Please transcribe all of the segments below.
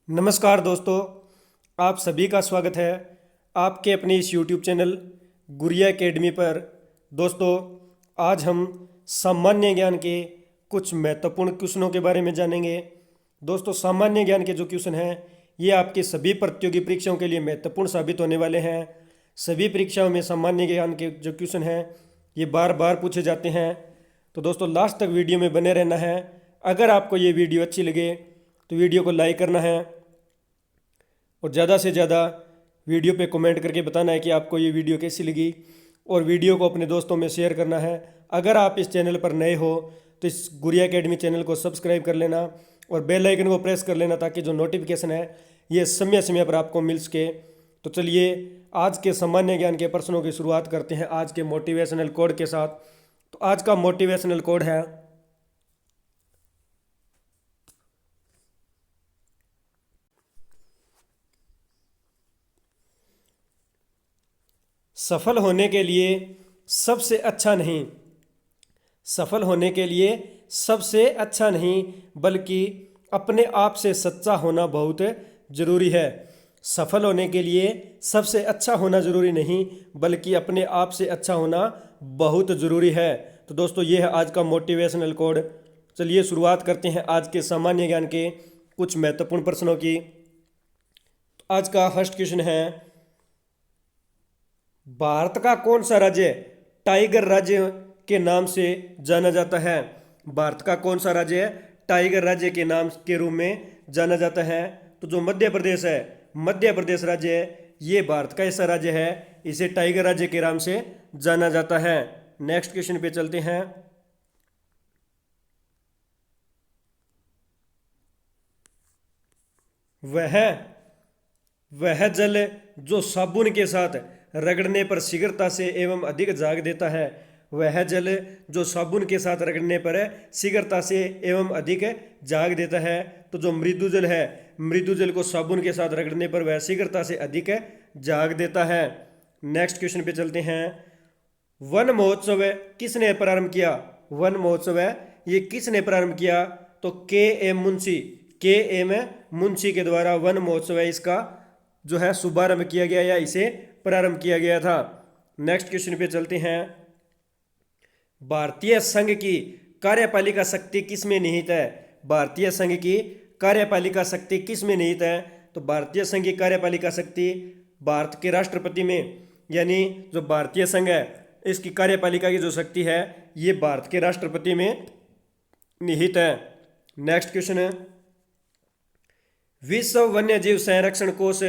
नमस्कार दोस्तों, आप सभी का स्वागत है आपके अपने इस YouTube चैनल गुरिया एकेडमी पर। दोस्तों, आज हम सामान्य ज्ञान के कुछ महत्वपूर्ण क्वेश्चनों के बारे में जानेंगे। दोस्तों, सामान्य ज्ञान के जो क्वेश्चन हैं ये आपके सभी प्रतियोगी परीक्षाओं के लिए महत्वपूर्ण साबित होने वाले हैं। सभी परीक्षाओं में सामान्य ज्ञान के जो क्वेश्चन हैं ये बार बार पूछे जाते हैं। तो दोस्तों, लास्ट तक वीडियो में बने रहना है। अगर आपको ये वीडियो अच्छी लगे तो वीडियो को लाइक करना है और ज़्यादा से ज़्यादा वीडियो पे कमेंट करके बताना है कि आपको ये वीडियो कैसी लगी, और वीडियो को अपने दोस्तों में शेयर करना है। अगर आप इस चैनल पर नए हो तो इस गुरिया एकेडमी चैनल को सब्सक्राइब कर लेना और बेल आइकन को प्रेस कर लेना ताकि जो नोटिफिकेशन है ये समय समय पर आपको मिल सके। तो चलिए आज के सामान्य ज्ञान के प्रश्नों की शुरुआत करते हैं आज के मोटिवेशनल कोड के साथ। तो आज का मोटिवेशनल कोड है सफल होने के लिए सबसे अच्छा नहीं, सफल होने के लिए सबसे अच्छा नहीं बल्कि अपने आप से सच्चा होना बहुत जरूरी है। सफल होने के लिए सबसे अच्छा होना जरूरी नहीं बल्कि अपने आप से अच्छा होना बहुत जरूरी है। तो दोस्तों, ये है आज का मोटिवेशनल कोड। चलिए शुरुआत करते हैं आज के सामान्य ज्ञान के कुछ महत्वपूर्ण प्रश्नों की। तो आज का फर्स्ट क्वेश्चन है, भारत का कौन सा राज्य टाइगर राज्य के नाम से जाना जाता है? भारत का कौन सा राज्य टाइगर राज्य के नाम के रूप में जाना जाता है? तो जो मध्य प्रदेश है, मध्य प्रदेश राज्य है, ये भारत का ऐसा राज्य है, इसे टाइगर राज्य के नाम से जाना जाता है। नेक्स्ट क्वेश्चन पे चलते हैं। वह वह जल जो साबुन के साथ रगड़ने पर शीघ्रता से एवं अधिक झाग देता है। वह जल जो साबुन के साथ रगड़ने पर शीघ्रता से एवं अधिक झाग देता है। तो जो मृदु जल है, मृदु जल को साबुन के साथ रगड़ने पर वह शीघ्रता से अधिक झाग देता है। नेक्स्ट क्वेश्चन पे चलते हैं। वन महोत्सव किसने प्रारंभ किया? वन महोत्सव ये किसने प्रारंभ किया? तो के एम मुंशी के द्वारा वन महोत्सव इसका जो है शुभारंभ किया गया या इसे प्रारंभ किया गया था। नेक्स्ट क्वेश्चन पे चलते हैं। भारतीय संघ की कार्यपालिका शक्ति किसमें निहित है? भारतीय संघ की कार्यपालिका शक्ति किसमें निहित है? तो भारतीय संघ की कार्यपालिका शक्ति भारत के राष्ट्रपति में, यानी जो भारतीय संघ है इसकी कार्यपालिका की जो शक्ति है ये भारत के राष्ट्रपति में निहित है। नेक्स्ट क्वेश्चन है, विश्व वन्यजीव संरक्षण कोष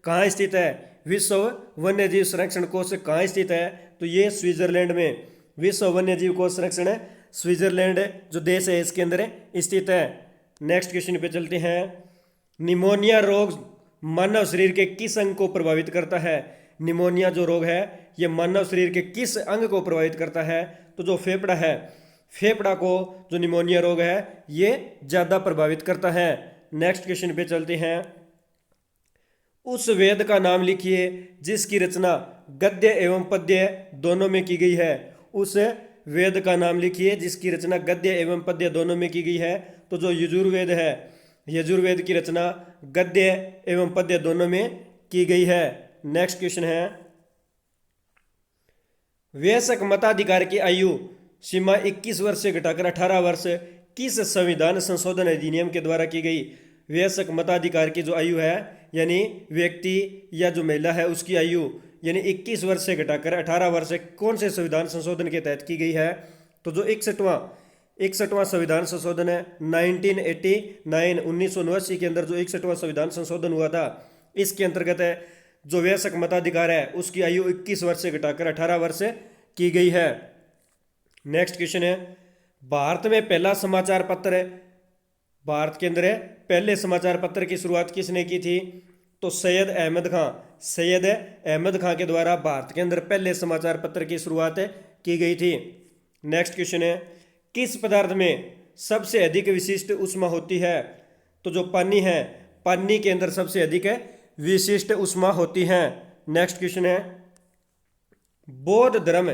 कहाँ स्थित है? विश्व वन्यजीव संरक्षण कोष कहाँ स्थित है? तो ये स्विट्जरलैंड में विश्व वन्यजीव कोष संरक्षण स्विट्जरलैंड जो देश है इसके अंदर स्थित है। नेक्स्ट क्वेश्चन पे चलते हैं। निमोनिया रोग मानव शरीर के किस अंग को प्रभावित करता है? निमोनिया जो रोग है ये मानव शरीर के किस अंग को प्रभावित करता है? तो जो फेफड़ा है, फेफड़ा को जो निमोनिया रोग है ये ज़्यादा प्रभावित करता है। नेक्स्ट क्वेश्चन पे चलते हैं। उस वेद का नाम लिखिए जिसकी रचना गद्य एवं पद्य दोनों में की गई है। उस वेद का नाम लिखिए जिसकी रचना गद्य एवं पद्य दोनों में की गई है। तो जो यजुर्वेद है, यजुर्वेद की रचना गद्य एवं पद्य दोनों में की गई है। नेक्स्ट क्वेश्चन है, वयस्क मताधिकार की आयु सीमा 21 वर्ष से घटाकर 18 वर्ष किस संविधान संशोधन अधिनियम के द्वारा की गई? वयस्क मताधिकार की जो आयु है यानी व्यक्ति या जो महिला है उसकी आयु यानी 21 वर्ष से घटाकर 18 वर्ष कौन से संविधान संशोधन के तहत की गई है? तो जो 61वां संविधान संशोधन है 1989 1989 के अंदर जो 61वां संविधान संशोधन हुआ था इसके अंतर्गत है जो वयस्क मताधिकार है उसकी आयु 21 वर्ष से घटाकर 18 वर्ष की गई है। नेक्स्ट क्वेश्चन है, भारत में पहला समाचार पत्र, भारत के अंदर पहले समाचार पत्र की शुरुआत किसने की थी? तो सैयद अहमद खां, सैयद अहमद खां के द्वारा भारत के अंदर पहले समाचार पत्र की शुरुआत की गई थी। नेक्स्ट क्वेश्चन है, किस पदार्थ में सबसे अधिक विशिष्ट ऊष्मा होती है? तो जो पानी है, पानी के अंदर सबसे अधिक विशिष्ट ऊष्मा होती है। नेक्स्ट क्वेश्चन है, बौद्ध धर्म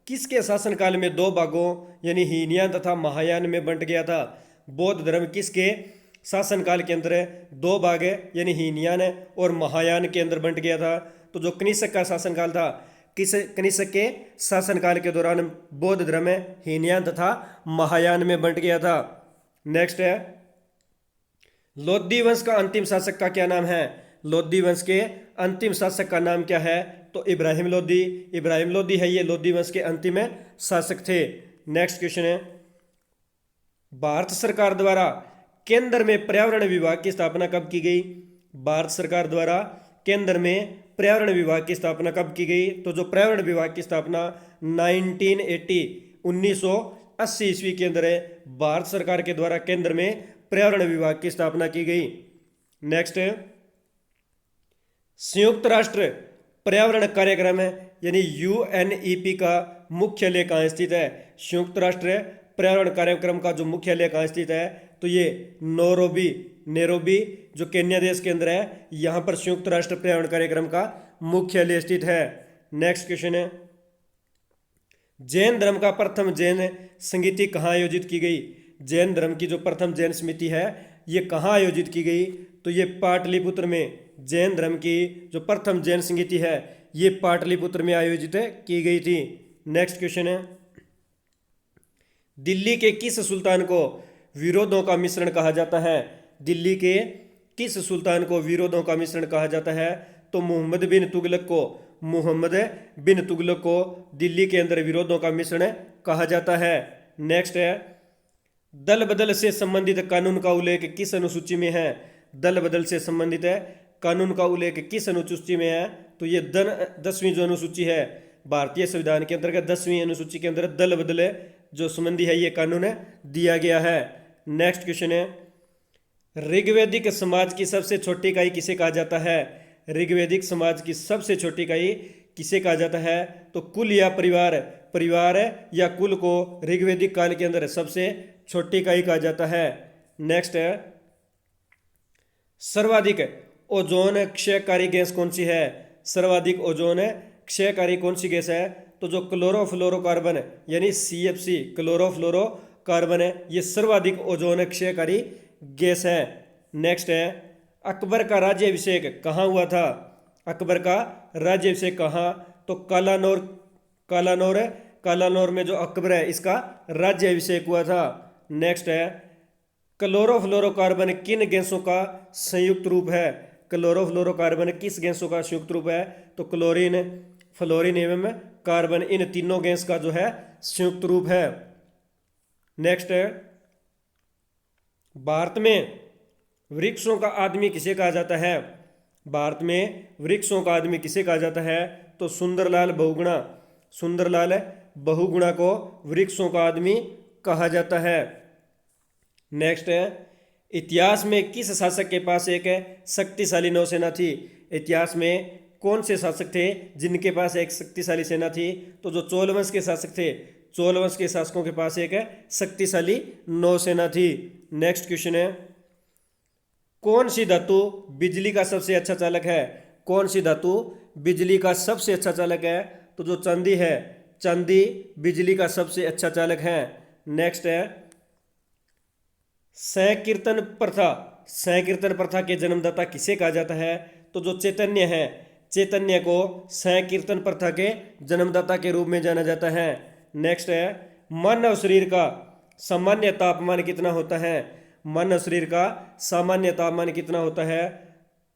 किसके शासनकाल में दो भागों यानी हीनयान तथा महायान में बंट गया था? बौद्ध धर्म किसके शासनकाल के अंदर दो भाग यानी हीनयान और महायान के अंदर बंट गया था। तो जो कनिष्क का शासनकाल था, कनिष्क के शासनकाल के दौरान बौद्ध धर्म हीनयान तथा महायान में बंट गया था। नेक्स्ट है, लोधी वंश का अंतिम शासक का क्या नाम है? लोधी वंश के अंतिम शासक का नाम क्या है? तो इब्राहिम लोधी। इब्राहिम लोधी है ये लोधी वंश के अंतिम शासक थे। नेक्स्ट क्वेश्चन है, भारत सरकार द्वारा केंद्र में पर्यावरण विभाग की स्थापना कब की गई? भारत सरकार द्वारा केंद्र में पर्यावरण विभाग की स्थापना कब की गई? तो जो पर्यावरण विभाग की स्थापना 1980 ईस्वी के अंदर है, भारत सरकार के द्वारा केंद्र में पर्यावरण विभाग की स्थापना की गई। नेक्स्ट, संयुक्त राष्ट्र पर्यावरण कार्यक्रम यानी UNEP का मुख्यालय कहाँ स्थित है? संयुक्त राष्ट्र पर्यावरण कार्यक्रम का जो मुख्यालय कहाँ स्थित है? तो ये नैरोबी जो केन्या देश के अंदर है, यहाँ पर संयुक्त राष्ट्र पर्यावरण कार्यक्रम का मुख्यालय स्थित है। नेक्स्ट क्वेश्चन है, जैन धर्म का प्रथम जैन संगीति कहाँ आयोजित की गई? जैन धर्म की जो प्रथम जैन समिति है ये कहाँ आयोजित की गई? तो ये पाटलिपुत्र में। जैन धर्म की जो प्रथम जैन संगीति है ये पाटलिपुत्र में आयोजित की गई थी। नेक्स्ट क्वेश्चन है, दिल्ली के किस सुल्तान को विरोधों का मिश्रण कहा जाता है? दिल्ली के किस सुल्तान को विरोधों का मिश्रण कहा जाता है? तो मोहम्मद बिन तुगलक को दिल्ली के अंदर विरोधों का मिश्रण कहा जाता है। नेक्स्ट है, दल बदल से संबंधित कानून का उल्लेख किस अनुसूची में है? दल बदल से संबंधित कानून का उल्लेख किस अनुसूची में है? तो ये 10वीं जो अनुसूची है भारतीय संविधान के अंतर्गत 10वीं अनुसूची के अंदर दल बदल जो संबंधी है ये कानून दिया गया है। नेक्स्ट क्वेश्चन है, ऋग्वैदिक समाज की सबसे छोटी इकाई किसे कहा जाता है? ऋग्वैदिक समाज की सबसे छोटी इकाई किसे कहा जाता है? तो कुल या परिवार या कुल को ऋग्वैदिक काल के अंदर सबसे छोटी इकाई कहा जाता है। नेक्स्ट है, सर्वाधिक ओजोन क्षयकारी गैस कौन सी है? सर्वाधिक ओजोन क्षयकारी कौन सी गैस है? तो जो क्लोरोफ्लोरोकार्बन यानी CFC क्लोरोफ्लोरोकार्बन है ये सर्वाधिक ओजोन क्षयकारी गैस है। नेक्स्ट है, अकबर का राज्याभिषेक कहाँ हुआ था? अकबर का राज्याभिषेक कहाँ? तो कालानौर में जो अकबर है इसका राज्याभिषेक हुआ था। नेक्स्ट है, क्लोरोफ्लोरोकार्बन किन गैसों का संयुक्त रूप है? क्लोरोफ्लोरोकार्बन किस गैसों का संयुक्त रूप है? तो क्लोरीन, फ्लोरीन एवं कार्बन, इन तीनों गैस का जो है संयुक्त रूप है। नेक्स्ट है, भारत में वृक्षों का आदमी किसे कहा जाता है? भारत में वृक्षों का आदमी किसे कहा जाता है? तो सुंदरलाल बहुगुणा को वृक्षों का आदमी कहा जाता है। नेक्स्ट है, इतिहास में किस शासक के पास एक शक्तिशाली नौसेना थी? इतिहास में कौन से शासक थे जिनके पास एक शक्तिशाली सेना थी? तो जो चोल वंश के शासक थे, चोल वंश के शासकों के पास एक शक्तिशाली नौसेना थी। नेक्स्ट क्वेश्चन है, कौन सी धातु बिजली का सबसे अच्छा चालक है? कौन सी धातु बिजली का सबसे अच्छा चालक है? तो जो चांदी है, चांदी बिजली का सबसे अच्छा चालक है। नेक्स्ट है, संकीर्तन प्रथा के जन्मदाता किसे कहा जाता है? तो जो चैतन्य है, चैतन्य को संकीर्तन प्रथा के जन्मदाता के रूप में जाना जाता है। नेक्स्ट है, मानव शरीर का सामान्य तापमान कितना होता है? मानव शरीर का सामान्य तापमान कितना होता है?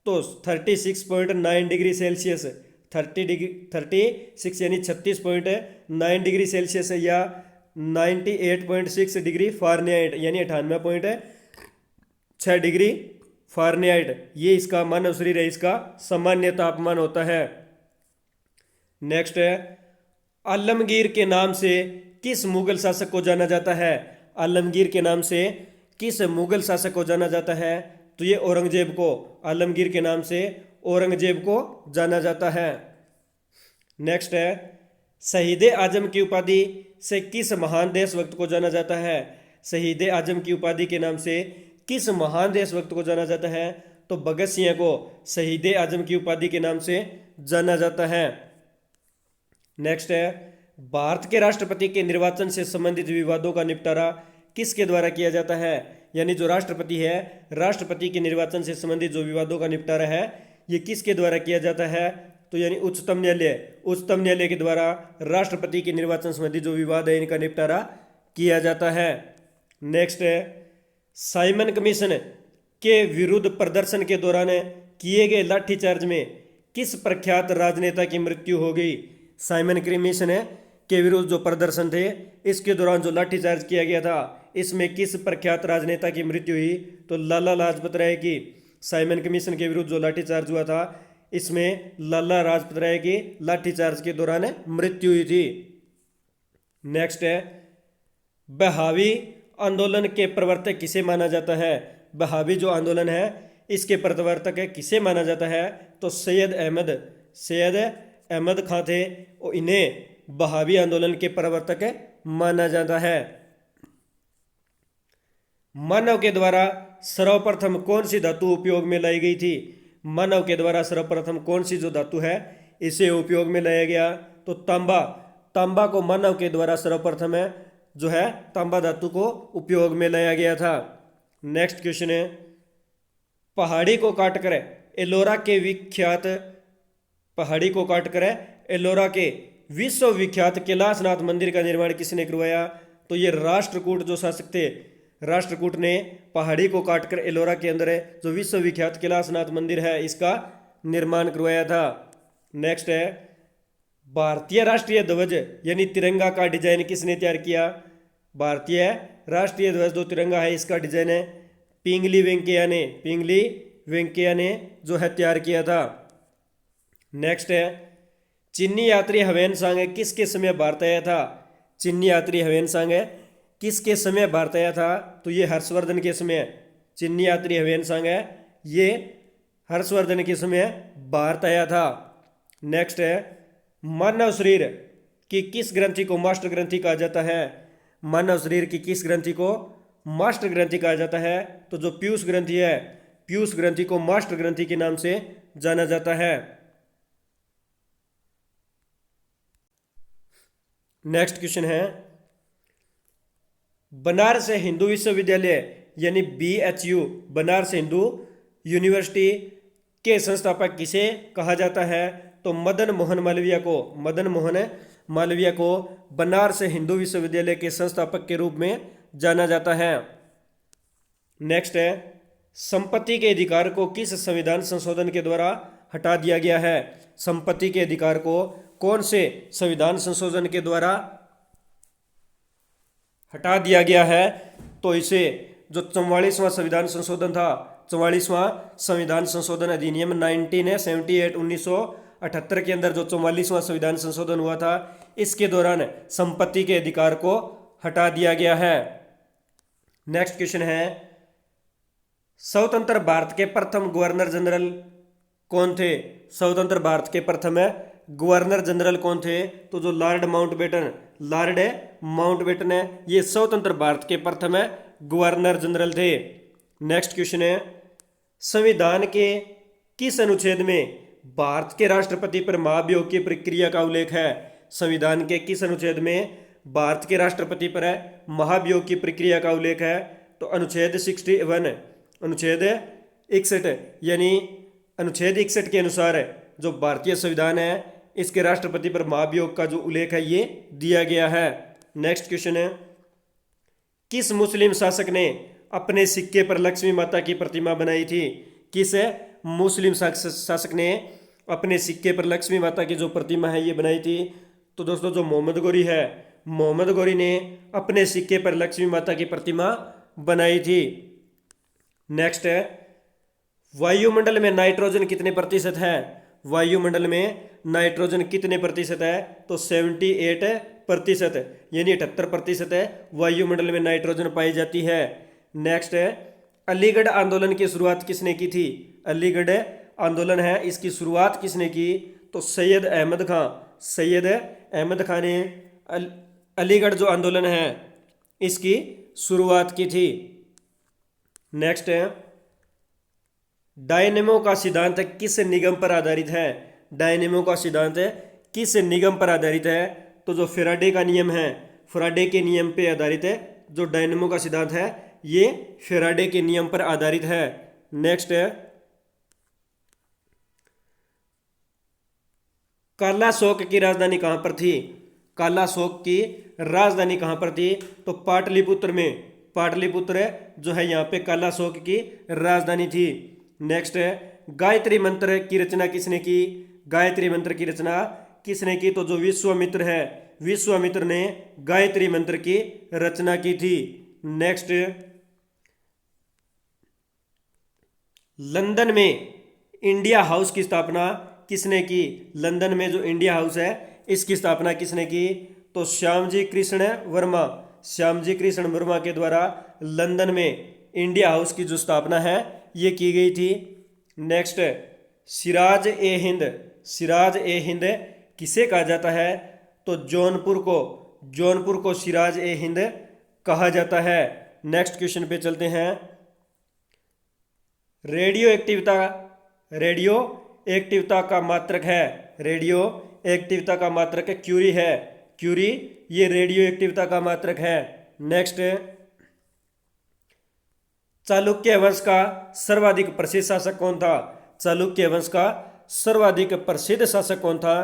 तो 36.9 डिग्री सेल्सियस, 36 यानी 36.9 डिग्री सेल्सियस या 98.6 डिग्री फारेनहाइट यानी 98.6 डिग्री फारेनहाइट, ये इसका मानव शरीर है, इसका सामान्य तापमान होता है। नेक्स्ट है, आलमगीर के नाम से किस मुगल शासक को जाना जाता है? आलमगीर के नाम से किस मुगल शासक को जाना जाता है? तो ये औरंगजेब को, आलमगीर के नाम से औरंगजेब को जाना जाता है। नेक्स्ट है, शहीद आजम की उपाधि से किस महान देशभक्त को जाना जाता है? शहीद आजम की उपाधि के नाम से किस महान देशभक्त को जाना जाता है? तो भगत सिंह को शहीद आजम की उपाधि के नाम से जाना जाता है। नेक्स्ट है, भारत के राष्ट्रपति के निर्वाचन से संबंधित विवादों का निपटारा किसके द्वारा किया जाता है? यानी जो राष्ट्रपति है, राष्ट्रपति के निर्वाचन से संबंधित जो विवादों का निपटारा है ये किसके द्वारा किया जाता है? तो यानी उच्चतम न्यायालय के द्वारा राष्ट्रपति के निर्वाचन संबंधी जो विवाद है इनका निपटारा किया जाता है। नेक्स्ट है, साइमन कमीशन के विरुद्ध प्रदर्शन के दौरान किए गए लाठीचार्ज में किस प्रख्यात राजनेता की मृत्यु हो गई? साइमन कमीशन के विरुद्ध जो प्रदर्शन थे इसके दौरान जो लाठीचार्ज किया गया था इसमें किस प्रख्यात राजनेता की मृत्यु हुई? तो लाला लाजपत राय की। साइमन कमीशन के विरुद्ध जो लाठीचार्ज हुआ था इसमें लाला लाजपत राय की लाठीचार्ज के दौरान मृत्यु हुई थी। नेक्स्ट है, बहावी आंदोलन के प्रवर्तक किसे माना जाता है? बहावी जो आंदोलन है इसके प्रवर्तक किसे माना जाता है? तो सैयद अहमद खां थे और इन्हें बहावी आंदोलन के प्रवर्तक माना जाता है। मानव के द्वारा सर्वप्रथम कौन सी धातु उपयोग में लाई गई थी? मानव के द्वारा सर्वप्रथम कौन सी जो धातु है इसे उपयोग में लाया गया? तो तांबा को मानव के द्वारा सर्वप्रथम जो है तांबा धातु को उपयोग में लाया गया था। नेक्स्ट क्वेश्चन है, पहाड़ी को काटकर एलोरा के विश्वविख्यात कैलाशनाथ मंदिर का निर्माण किसने करवाया? तो ये राष्ट्रकूट जो शासक थे, राष्ट्रकूट ने पहाड़ी को काटकर एलोरा के अंदर जो विश्वविख्यात कैलाशनाथ मंदिर है इसका निर्माण करवाया था। नेक्स्ट है, भारतीय राष्ट्रीय ध्वज यानी तिरंगा का डिजाइन किसने तैयार किया? भारतीय राष्ट्रीय ध्वज जो तिरंगा है इसका डिजाइन है पिंगली वेंकैया ने जो है तैयार किया था। नेक्स्ट है, चीनी यात्री ह्वेनसांग किसके समय भारत आया था? चीनी यात्री ह्वेनसांग किसके समय भारत आया था? तो ये हर्षवर्धन के समय। चीनी यात्री ह्वेनसांग ये हर्षवर्धन के समय भारत आया था। नेक्स्ट है, मानव शरीर की किस ग्रंथि को मास्टर ग्रंथि कहा जाता है? मानव शरीर की किस ग्रंथि को मास्टर ग्रंथि कहा जाता है? तो जो पीयूष ग्रंथि है, पीयूष ग्रंथि को मास्टर ग्रंथि के नाम से जाना जाता है। नेक्स्ट क्वेश्चन है, बनारस हिंदू विश्वविद्यालय यानी BHU बनारस हिंदू यूनिवर्सिटी के संस्थापक किसे कहा जाता है? तो मदन मोहन मालवीय को बनारस हिंदू विश्वविद्यालय के संस्थापक के रूप में जाना जाता है। नेक्स्ट है, संपत्ति के अधिकार को किस संविधान संशोधन के द्वारा हटा दिया गया है? संपत्ति के अधिकार को कौन से संविधान संशोधन के द्वारा हटा दिया गया है? तो इसे जो 44वां संविधान संशोधन था, 44वां संविधान संशोधन अधिनियम 1978 1978 के अंदर जो 44वां संविधान संशोधन हुआ था इसके दौरान संपत्ति के अधिकार को हटा दिया गया है। नेक्स्ट क्वेश्चन है, स्वतंत्र भारत के प्रथम गवर्नर जनरल कौन थे? स्वतंत्र भारत के प्रथम गवर्नर जनरल कौन थे? तो जो लॉर्ड माउंटबेटन है ये स्वतंत्र भारत के प्रथम गवर्नर जनरल थे। नेक्स्ट क्वेश्चन है, संविधान के किस अनुच्छेद में भारत के राष्ट्रपति पर महाभियोग की प्रक्रिया का उल्लेख है? संविधान के किस अनुच्छेद में भारत के राष्ट्रपति पर महाभियोग की प्रक्रिया का उल्लेख है? तो अनुच्छेद 61 अनुच्छेद 61 यानी अनुच्छेद 61 के अनुसार जो भारतीय संविधान है इसके राष्ट्रपति पर महाभियोग का जो उल्लेख है ये दिया गया है। नेक्स्ट क्वेश्चन है, किस मुस्लिम शासक ने अपने सिक्के पर लक्ष्मी माता की प्रतिमा बनाई थी? किस मुस्लिम शासक ने अपने सिक्के पर लक्ष्मी माता की जो प्रतिमा है ये बनाई थी? तो दोस्तों जो मोहम्मद गौरी है, मोहम्मद गौरी ने अपने सिक्के पर लक्ष्मी माता की प्रतिमा बनाई थी। नेक्स्ट है, वायुमंडल में नाइट्रोजन कितने प्रतिशत है? वायुमंडल में नाइट्रोजन कितने प्रतिशत है? तो 78% यानी 78% है वायुमंडल में नाइट्रोजन पाई जाती है। नेक्स्ट है, अलीगढ़ आंदोलन की शुरुआत किसने की थी? अलीगढ़ आंदोलन है इसकी शुरुआत किसने की? तो सैयद अहमद खान ने अलीगढ़ जो आंदोलन है इसकी शुरुआत की थी। नेक्स्ट है, डायनेमो का सिद्धांत किस निगम पर आधारित है? डायनेमो का सिद्धांत किस निगम पर आधारित है? तो जो फैराडे का नियम है, फैराडे के नियम पे आधारित है जो डायनेमो का सिद्धांत है ये फेराडे के नियम पर आधारित है। नेक्स्ट है काला शोक की राजधानी कहाँ पर थी? काला शोक की राजधानी कहाँ पर थी? तो पाटलिपुत्र में। पाटलिपुत्र जो है यहाँ पे काला शोक की राजधानी थी। नेक्स्ट है गायत्री मंत्र की रचना किसने की? गायत्री मंत्र की रचना किसने की? तो जो विश्वामित्र है, विश्वामित्र ने गायत्री मंत्र की रचना की थी। नेक्स्ट लंदन में इंडिया हाउस की स्थापना किसने की? लंदन में जो इंडिया हाउस है इसकी स्थापना किसने की? तो श्यामजी कृष्ण वर्मा। श्यामजी कृष्ण वर्मा के द्वारा लंदन में इंडिया हाउस की जो स्थापना है ये की गई थी। नेक्स्ट सिराज ए हिंद। सिराज ए हिंद किसे कहा जाता है? तो जौनपुर को। जौनपुर को सिराज ए हिंद कहा जाता है। नेक्स्ट क्वेश्चन पे चलते हैं। रेडियो एक्टिविता। रेडियो एक्टिविता का मात्रक है। रेडियो एक्टिविता का मात्रक क्यूरी है। क्यूरी ये रेडियो एक्टिविता का मात्रक है। नेक्स्ट चालुक्य वंश का सर्वाधिक प्रसिद्ध शासक कौन था? चालुक्य वंश का सर्वाधिक प्रसिद्ध शासक कौन था?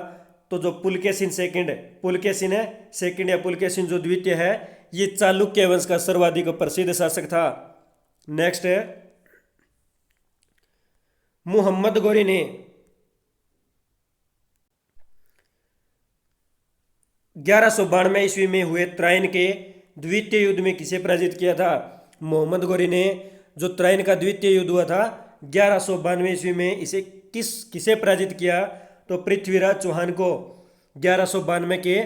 तो जो पुलकेशिन सेकंड, पुलकेशिन है सेकंड या पुलकेशिन जो द्वितीय है, ये चालुक्य वंश का सर्वाधिक प्रसिद्ध शासक था। नेक्स्ट है मोहम्मद गौरी ने 1192 ईस्वी में हुए त्राइन के द्वितीय युद्ध में किसे पराजित किया था? मोहम्मद गौरी ने जो त्राइन का द्वितीय युद्ध हुआ था 1192 ईस्वी में, इसे किसे पराजित किया? तो पृथ्वीराज चौहान को। 1192 के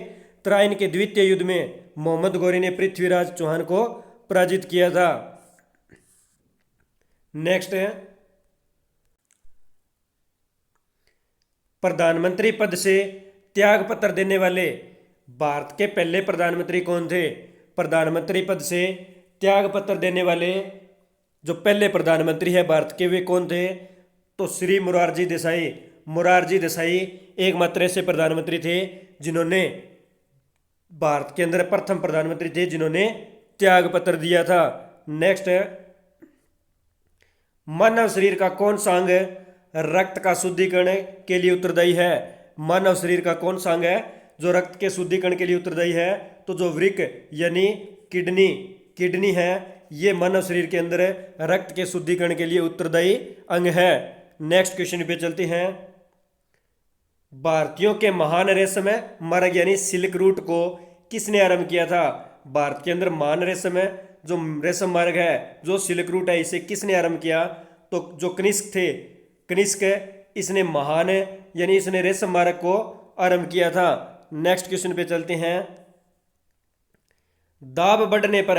त्राइन के द्वितीय युद्ध में मोहम्मद गौरी ने पृथ्वीराज चौहान को पराजित किया था। नेक्स्ट है प्रधानमंत्री पद से त्याग पत्र देने वाले भारत के पहले प्रधानमंत्री कौन थे? प्रधानमंत्री पद से त्याग पत्र देने वाले जो पहले प्रधानमंत्री है भारत के, वे कौन थे? तो श्री मोरारजी देसाई। मोरारजी देसाई एकमात्र ऐसे प्रधानमंत्री थे जिन्होंने भारत के अंदर प्रथम प्रधानमंत्री थे जिन्होंने त्याग पत्र दिया था। नेक्स्ट है मानव शरीर का कौन सा अंग रक्त का शुद्धिकरण के लिए उत्तरदायी है? मानव शरीर का कौन सा अंग है जो रक्त के शुद्धिकरण के लिए उत्तरदायी है? तो जो वृक्क यानी किडनी, किडनी है, ये मानव शरीर के अंदर रक्त के शुद्धिकरण के लिए उत्तरदायी अंग है। नेक्स्ट क्वेश्चन पे चलते हैं। भारतीयों के महान रेशम मार्ग यानी सिल्क रूट को किसने आरंभ किया था? भारत के अंदर महान रेशम जो रेशम मार्ग है, जो सिल्क रूट है, इसे किसने आरंभ किया? तो जो कनिष्क थे, कनिष्क इसने महान यानी इसने रेशम मार्ग को आरंभ किया था। नेक्स्ट क्वेश्चन पे चलते हैं। दाब बढ़ने पर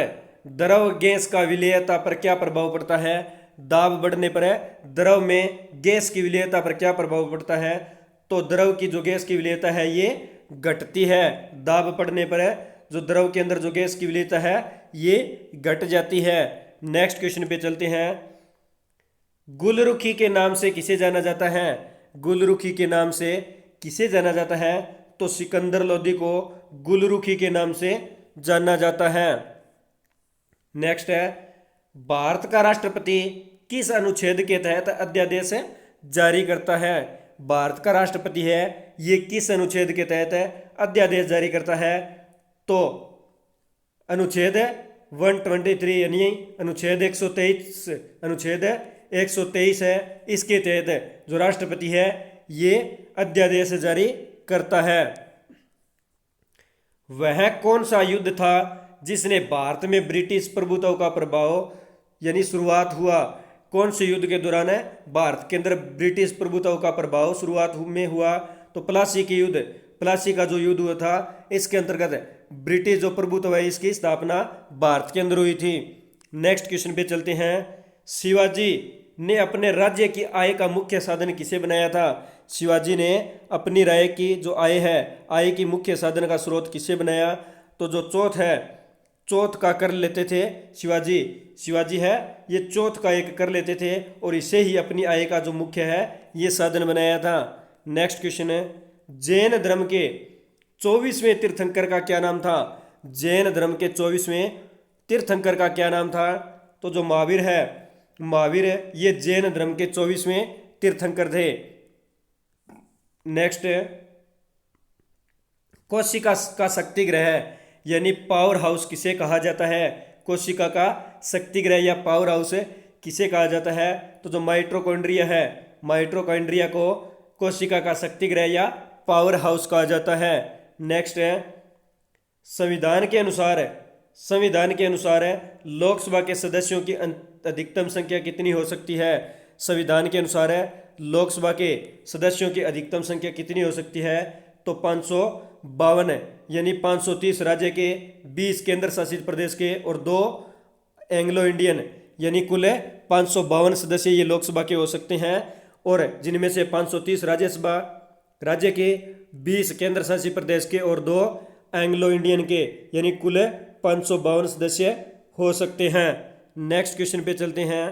द्रव गैस का विलेयता पर क्या प्रभाव पड़ता है? दाब बढ़ने पर द्रव में गैस की विलेयता पर क्या प्रभाव पड़ता है? तो द्रव की जो गैस की विलेयता है ये घटती है। दाब बढ़ने पर जो द्रव के अंदर जो गैस की विलेयता है ये घट जाती है। नेक्स्ट क्वेश्चन पे चलते हैं। गुलरुखी के नाम से किसे जाना जाता है? गुलरुखी के नाम से किसे जाना जाता है? तो सिकंदर लोदी को गुलरुखी के नाम से जाना जाता है। नेक्स्ट है भारत का राष्ट्रपति किस अनुच्छेद के तहत अध्यादेश जारी करता है? भारत का राष्ट्रपति है ये किस अनुच्छेद के तहत अध्यादेश जारी करता है? तो अनुच्छेद 123 यानी अनुच्छेद 123, अनुच्छेद 123 है, इसके तहत जो राष्ट्रपति है ये अध्यादेश जारी करता है। वह कौन सा युद्ध था जिसने भारत में ब्रिटिश प्रभुत्व का प्रभाव यानी शुरुआत हुआ? कौन से युद्ध के दौरान है भारत के अंदर ब्रिटिश प्रभुत्व का प्रभाव शुरुआत में हुआ? तो प्लासी के युद्ध, प्लासी का जो युद्ध हुआ था इसके अंतर्गत ब्रिटिश जो प्रभुत्व है इसकी स्थापना भारत के अंदर हुई थी। नेक्स्ट क्वेश्चन पे चलते हैं। शिवाजी ने अपने राज्य की आय का मुख्य साधन किसे बनाया था? शिवाजी ने अपनी राय की जो आय है, आय की मुख्य साधन का स्रोत किसे बनाया? तो जो चौथ है, चौथ का कर लेते थे शिवाजी, शिवाजी है ये चौथ का एक कर लेते थे और इसे ही अपनी आय का जो मुख्य है ये साधन बनाया था। नेक्स्ट क्वेश्चन है। जैन धर्म के 24वें तीर्थंकर का क्या नाम था? जैन धर्म के 24वें तीर्थंकर का क्या नाम था? तो जो महावीर है ये जैन धर्म के 24वें तीर्थंकर थे। नेक्स्ट, कोशिका का शक्ति ग्रह यानी पावर हाउस किसे कहा जाता है? कोशिका का शक्ति ग्रह या पावर हाउस किसे कहा जाता है? तो जो माइटोकॉन्ड्रिया है, माइटोकॉन्ड्रिया को कोशिका का शक्ति ग्रह या पावर हाउस कहा जाता है। नेक्स्ट है, संविधान के अनुसार लोकसभा के सदस्यों की अधिकतम संख्या कितनी हो सकती है? संविधान के अनुसार लोकसभा के सदस्यों की अधिकतम संख्या कितनी हो सकती है? तो 552 यानी 530 राज्य के, 20 केंद्र शासित प्रदेश के और 2 एंग्लो इंडियन यानी कुल 552 सदस्य ये लोकसभा के हो सकते हैं। और जिनमें से 530 राज्य के, 20 केंद्र शासित प्रदेश के और 2 एंग्लो इंडियन के यानी कुल 552 सदस्य हो सकते हैं। नेक्स्ट क्वेश्चन पे चलते हैं।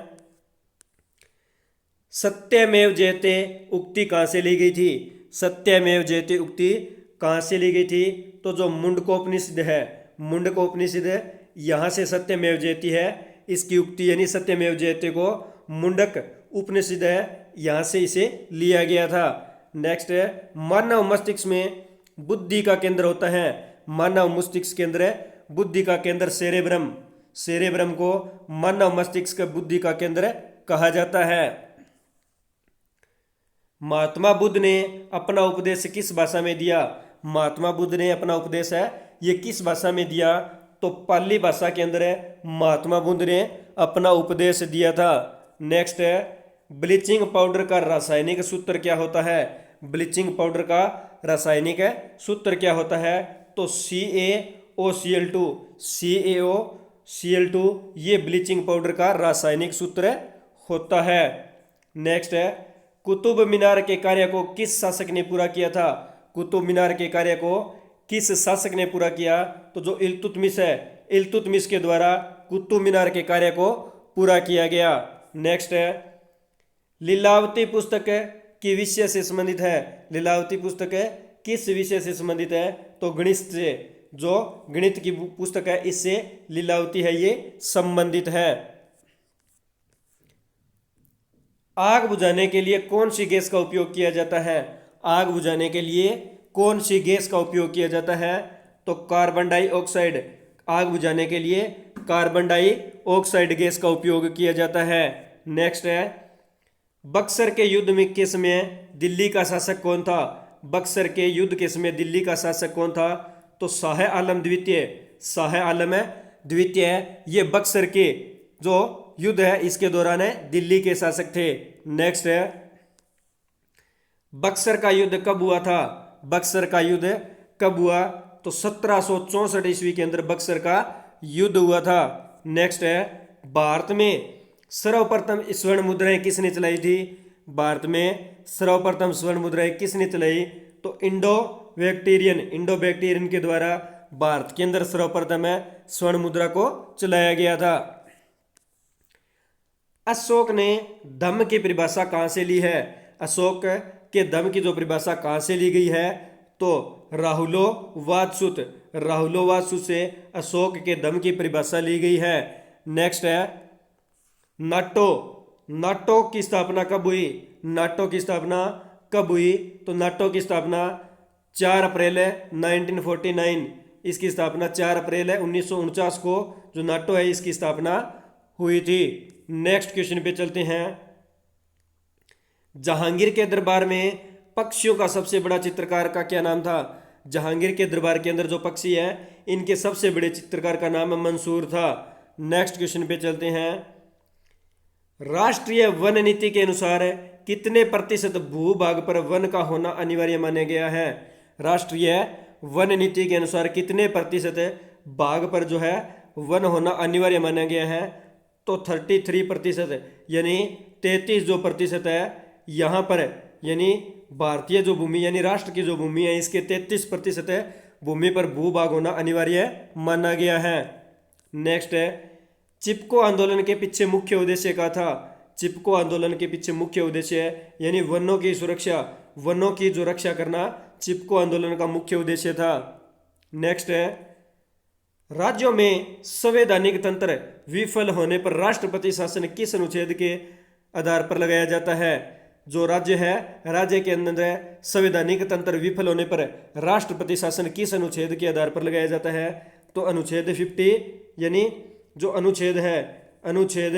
सत्यमेव जयते उक्ति कहाँ से ली गई थी? सत्यमेव जयते उक्ति कहाँ से ली गई थी? तो जो मुंडकोपनिषद है, मुंडकोपनिषद यहाँ से सत्यमेव जयती है इसकी उक्ति, यानी सत्यमेव जयते को मुंडक उपनिषद है यहाँ से इसे लिया गया था। नेक्स्ट है, मानव मस्तिष्क में बुद्धि का केंद्र होता है। मानव मस्तिष्क केंद्र, बुद्धि का केंद्र सेरेब्रम, सेरेब्रम को मानव मस्तिष्क बुद्धि का केंद्र कहा जाता है। महात्मा बुद्ध ने अपना उपदेश किस भाषा में दिया? महात्मा बुद्ध ने अपना उपदेश है ये किस भाषा में दिया? तो पाली भाषा के अंदर महात्मा बुद्ध ने अपना उपदेश दिया था। नेक्स्ट है, ब्लीचिंग पाउडर का रासायनिक सूत्र क्या होता है? ब्लीचिंग पाउडर का रासायनिक सूत्र क्या होता है? तो CaOCl2, CaOCl2 ये ब्लीचिंग पाउडर का रासायनिक सूत्र होता है। नेक्स्ट है, कुतुब मीनार के कार्य को किस शासक ने पूरा किया था? कुतुब मीनार के कार्य को किस शासक ने पूरा किया? तो जो इल्तुतमिश है, इल्तुतमिश के द्वारा कुतुब मीनार के कार्य को पूरा किया गया। नेक्स्ट है, लीलावती पुस्तक की विषय से संबंधित है। लीलावती पुस्तक किस विषय से संबंधित है? तो गणित से, जो गणित की पुस्तक है इससे लीलावती है ये संबंधित है। आग बुझाने के लिए कौन सी गैस का उपयोग किया जाता है? आग बुझाने के लिए कौन सी गैस का उपयोग किया जाता है? तो कार्बन डाइऑक्साइड। आग बुझाने के लिए कार्बन डाइऑक्साइड गैस का उपयोग किया जाता है। नेक्स्ट है, बक्सर के युद्ध में के समय दिल्ली का शासक कौन था? बक्सर के युद्ध के समय दिल्ली का शासक कौन था? तो शाह आलम द्वितीय, शाह आलम द्वितीय ये बक्सर के जो युद्ध है इसके दौरान दिल्ली के शासक थे। नेक्स्ट है, बक्सर का युद्ध कब हुआ था? बक्सर का युद्ध कब हुआ? तो 1764 ईस्वी के अंदर बक्सर का युद्ध हुआ था। नेक्स्ट है, भारत में सर्वप्रथम स्वर्ण मुद्राएं किसने चलाई थी? भारत में सर्वप्रथम स्वर्ण मुद्राएं किसने चलाई? तो इंडो बैक्टीरियन के द्वारा भारत के अंदर सर्वप्रथम स्वर्ण मुद्रा को चलाया गया था। अशोक ने धम्म की परिभाषा कहाँ से ली है? अशोक के धम्म की जो परिभाषा कहाँ से ली गई है? तो राहुलोवादसूत से अशोक के धम्म की परिभाषा ली गई है। नेक्स्ट है, नाटो की स्थापना कब हुई? नाटो की स्थापना कब हुई? तो नाटो की स्थापना 4 अप्रैल 1949, इसकी स्थापना 4 अप्रैल 1949 को जो नाटो है इसकी स्थापना हुई थी। नेक्स्ट क्वेश्चन पे चलते हैं। जहांगीर के दरबार में पक्षियों का सबसे बड़ा चित्रकार का क्या नाम था? जहांगीर के दरबार के अंदर जो पक्षी है इनके सबसे बड़े चित्रकार का नाम मंसूर था। नेक्स्ट क्वेश्चन पे चलते हैं। राष्ट्रीय वन नीति के अनुसार कितने प्रतिशत भूभाग पर वन का होना अनिवार्य माना गया है? राष्ट्रीय वन नीति के अनुसार कितने प्रतिशत भाग पर जो है वन होना अनिवार्य माना गया है? तो 33%, यानी 33 जो प्रतिशत है यहाँ पर, यानी भारतीय जो भूमि यानी राष्ट्र की जो भूमि है इसके 33% भूमि पर भूभाग होना अनिवार्य माना गया है। नेक्स्ट है, चिपको आंदोलन के पीछे मुख्य उद्देश्य क्या था? चिपको आंदोलन के पीछे मुख्य उद्देश्य है यानी वनों की सुरक्षा, वनों की जो रक्षा करना चिपको आंदोलन का मुख्य उद्देश्य था। नेक्स्ट है, राज्यों में संवैधानिक तंत्र विफल होने पर राष्ट्रपति शासन किस अनुच्छेद के आधार पर लगाया जाता है? जो राज्य है, राज्य के अंदर संवैधानिक तंत्र विफल होने पर राष्ट्रपति शासन किस अनुच्छेद के आधार पर लगाया जाता है? तो अनुच्छेद 50, यानी जो अनुच्छेद है, अनुच्छेद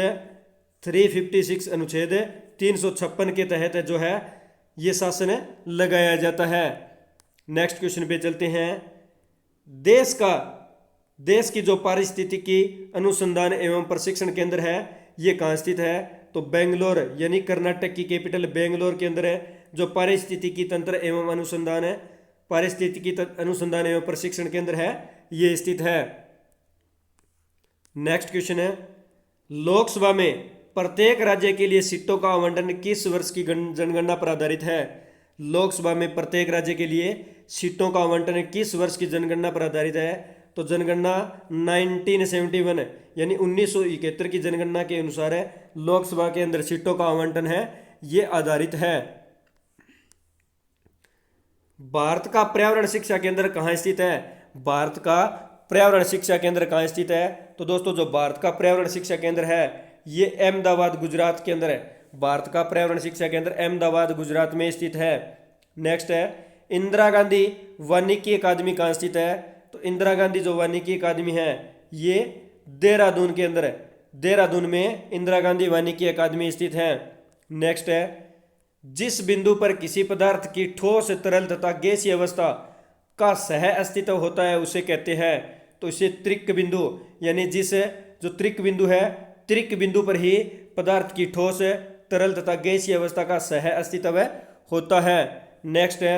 356, अनुच्छेद 356 के तहत जो है ये शासन लगाया जाता है। नेक्स्ट क्वेश्चन पे चलते हैं। देश की जो पारिस्थितिकी अनुसंधान एवं प्रशिक्षण केंद्र है ये कहाँ स्थित है? तो बेंगलोर, यानी कर्नाटक की कैपिटल बेंगलोर के अंदर है जो पारिस्थितिकी तंत्र एवं अनुसंधान है, पारिस्थितिकी अनुसंधान एवं प्रशिक्षण केंद्र है ये स्थित है। नेक्स्ट क्वेश्चन है, लोकसभा में प्रत्येक राज्य के लिए सीटों का आवंटन किस वर्ष की जनगणना पर आधारित है? लोकसभा में प्रत्येक राज्य के लिए सीटों का आवंटन किस वर्ष की जनगणना पर आधारित है? तो जनगणना 1971 यानी 1971 की जनगणना के अनुसार है लोकसभा के अंदर सीटों का आवंटन है ये आधारित है। भारत का पर्यावरण शिक्षा केंद्र कहाँ स्थित है? भारत का पर्यावरण शिक्षा केंद्र कहाँ स्थित है? तो दोस्तों जो भारत का पर्यावरण शिक्षा केंद्र है ये अहमदाबाद गुजरात के अंदर है। भारत का पर्यावरण शिक्षा केंद्र अहमदाबाद गुजरात में स्थित है। नेक्स्ट है, इंदिरा गांधी वानिकी अकादमी कहाँ स्थित है? तो इंदिरा गांधी जो वानिकी अकादमी है ये देहरादून के अंदर है। देहरादून में इंदिरा गांधी वानिकी अकादमी स्थित है। नेक्स्ट है, जिस बिंदु पर किसी पदार्थ की ठोस, तरल तथा गैसीय अवस्था का सह अस्तित्व होता है उसे कहते हैं। तो इसे त्रिक बिंदु, यानी जिस जो त्रिक बिंदु है, त्रिक बिंदु पर ही पदार्थ की ठोस, तरल तथा गैसीय अवस्था का सह अस्तित्व होता है। नेक्स्ट है,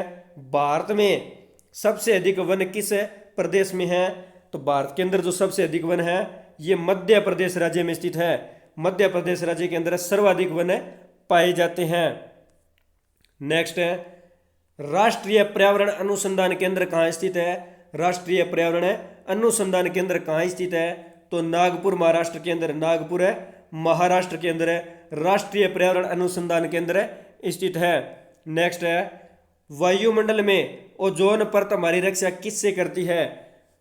भारत में सबसे अधिक वन किस प्रदेश में है? तो भारत के अंदर जो सबसे अधिक वन है ये मध्य प्रदेश राज्य में स्थित है। मध्य प्रदेश राज्य के अंदर सर्वाधिक वन पाए जाते हैं। नेक्स्ट है, राष्ट्रीय पर्यावरण अनुसंधान केंद्र कहाँ स्थित है? राष्ट्रीय पर्यावरण अनुसंधान केंद्र कहाँ स्थित है? तो नागपुर महाराष्ट्र के अंदर, नागपुर है महाराष्ट्र के अंदर राष्ट्रीय पर्यावरण अनुसंधान केंद्र स्थित है। नेक्स्ट है, वायुमंडल में ओजोन परत हमारी रक्षा किससे करती है?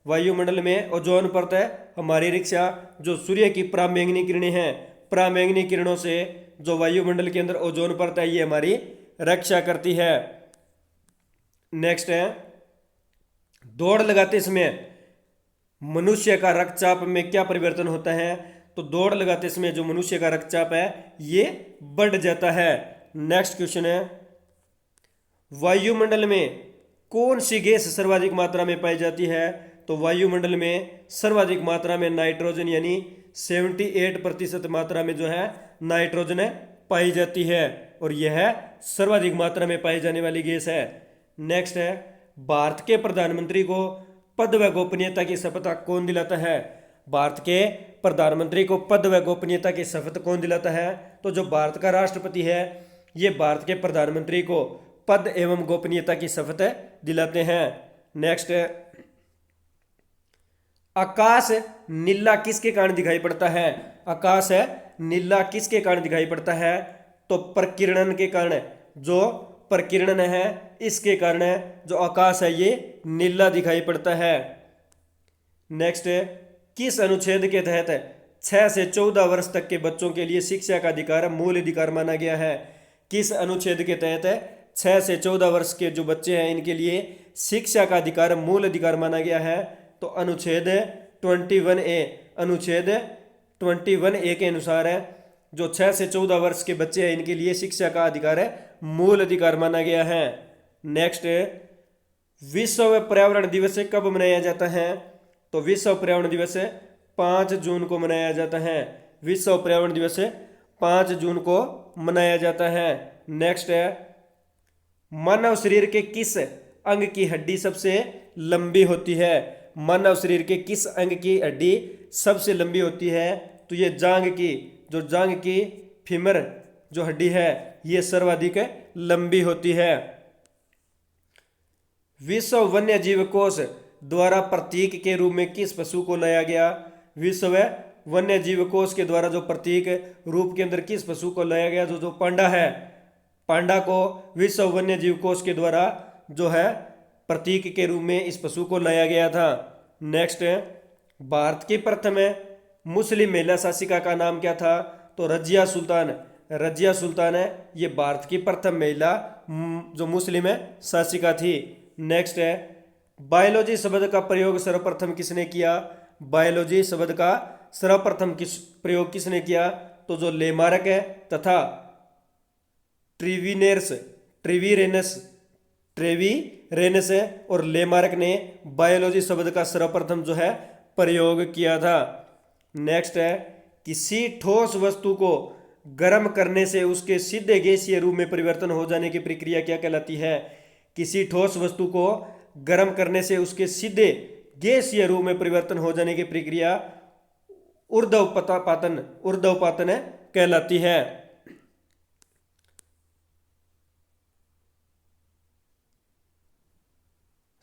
वायुमंडल में ओजोन परत हमारी रक्षा जो सूर्य की पराबैंगनी किरणें हैं, पराबैंगनी किरणों से जो वायुमंडल के अंदर ओजोन परत है ये हमारी रक्षा करती है। नेक्स्ट है, दौड़ लगाते समय मनुष्य का रक्तचाप में क्या परिवर्तन होता है? तो दौड़ लगाते समय जो मनुष्य का रक्तचाप है ये बढ़ जाता है। नेक्स्ट क्वेश्चन है, वायुमंडल में कौन सी गैस सर्वाधिक मात्रा में पाई जाती है? तो वायुमंडल में सर्वाधिक मात्रा में नाइट्रोजन, यानी 78% मात्रा में जो है नाइट्रोजन पाई जाती है और यह सर्वाधिक मात्रा में पाई जाने वाली गैस है। नेक्स्ट है, भारत के प्रधानमंत्री को पद व गोपनीयता की शपथ कौन दिलाता है? भारत के प्रधानमंत्री को पद व गोपनीयता की शपथ कौन दिलाता है? तो जो भारत का राष्ट्रपति है ये भारत के प्रधानमंत्री को पद एवं गोपनीयता की शपथ दिलाते हैं। नेक्स्ट है, आकाश नीला किसके कारण दिखाई पड़ता है? आकाश नीला किसके कारण दिखाई पड़ता है? तो प्रकीर्णन के कारण। जो प्रकीर्णन है इसके कारण जो आकाश है ये नीला दिखाई पड़ता है। नेक्स्ट है, किस अनुच्छेद के तहत 6 से 14 वर्ष तक के बच्चों के लिए शिक्षा का अधिकार मूल अधिकार माना गया है? किस अनुच्छेद के तहत 6 से 14 वर्ष के जो बच्चे हैं इनके लिए शिक्षा का अधिकार मूल अधिकार माना गया है? तो अनुच्छेद 21A, अनुच्छेद 21A के अनुसार है जो 6 से 14 वर्ष के बच्चे हैं इनके लिए शिक्षा का अधिकार मूल अधिकार माना गया है। नेक्स्ट, विश्व पर्यावरण दिवस कब मनाया जाता है? तो विश्व पर्यावरण दिवस 5 जून को मनाया जाता है। विश्व पर्यावरण दिवस 5 जून को मनाया जाता है। नेक्स्ट है, मानव शरीर के किस अंग की हड्डी सबसे लंबी होती है? मानव शरीर के किस अंग की हड्डी सबसे लंबी होती है? तो ये जांघ की, जो जांघ की फीमर जो हड्डी है ये सर्वाधिक लंबी होती है। विश्व वन्य जीव कोष द्वारा प्रतीक के रूप में किस पशु को लाया गया? विश्व वन्य जीव कोष के द्वारा जो प्रतीक रूप के अंदर किस पशु को लाया गया? जो पांडा है, पांडा को विश्व वन्य जीव कोष के द्वारा जो है प्रतीक के रूप में इस पशु को लाया गया था। नेक्स्ट, भारत की प्रथम मुस्लिम महिला शासिका का नाम क्या था? तो रजिया सुल्तान। रजिया सुल्तान है ये भारत की प्रथम महिला जो मुस्लिम है शासिका थी। नेक्स्ट है, बायोलॉजी शब्द का प्रयोग सर्वप्रथम किसने किया? बायोलॉजी शब्द का सर्वप्रथम प्रयोग किसने किया? तो जो लेमार्क है तथा ट्रिविनेर्स ट्रिवीरेनस ट्रेवीरेनस है और लेमार्क ने बायोलॉजी शब्द का सर्वप्रथम जो है प्रयोग किया था। नेक्स्ट है, किसी ठोस वस्तु को गर्म करने से उसके सीधे गैसीय रूप में परिवर्तन हो जाने की प्रक्रिया क्या कहलाती है? किसी ठोस वस्तु को गर्म करने से उसके सीधे गैसीय रूप में परिवर्तन हो जाने की प्रक्रिया ऊर्ध्वपातन कहलाती है।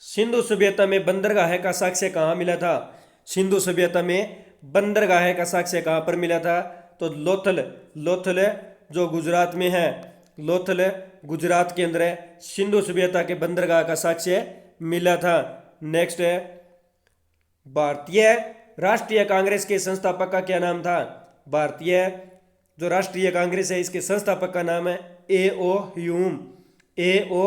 सिंधु सभ्यता में बंदरगाह का साक्ष्य कहाँ मिला था? सिंधु सभ्यता में बंदरगाह का साक्ष्य कहाँ पर मिला था? तो लोथल जो गुजरात में है, लोथल गुजरात के अंदर है, सिंधु सभ्यता के बंदरगाह का साक्ष्य मिला था। नेक्स्ट है, भारतीय राष्ट्रीय कांग्रेस के संस्थापक का क्या नाम था? भारतीय जो राष्ट्रीय कांग्रेस है इसके संस्थापक का नाम है A.O. ह्यूम। A.O.